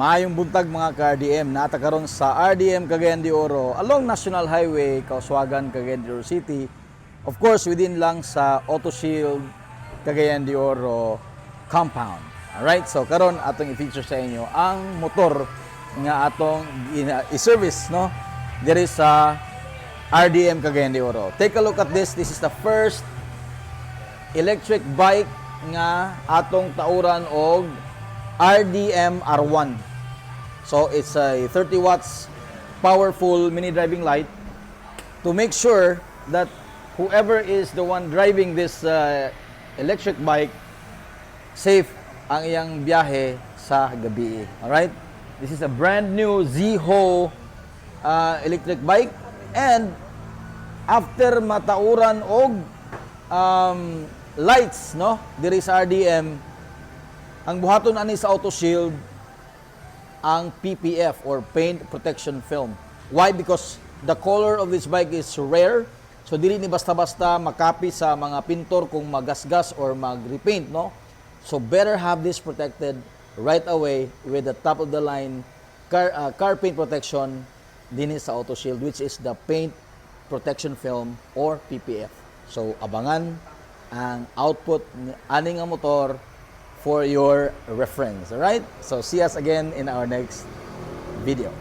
Maayong buntag mga ka-RDM, nata karon sa RDM Cagayan de Oro along National Highway, Kauswagan, Cagayan de Oro City. Of course, within lang sa Auto Shield Cagayan de Oro compound. Alright, so karon atong i-feature sa inyo ang motor nga atong i-service no diri sa RDM Cagayan de Oro. Take a look at this. This is the first electric bike nga atong tauran og RDM R1. So it's a 30 watts powerful mini driving light to make sure that whoever is the one driving this electric bike, safe ang iyang biyahe sa gabi. Alright? This is a brand new Ziho electric bike, and after matauran og lights no diri sa RDM, ang buhaton ani sa Auto Shield ang PPF or paint protection film. Why? Because the color of this bike is rare. So dili ni basta-basta makapi sa mga pintor kung magasgas or mag-repaint, no? So better have this protected right away with the top of the line car paint protection din sa Auto Shield, which is the paint protection film or PPF. So abangan ang output ani nga motor for your reference. Alright? So see us again in our next video.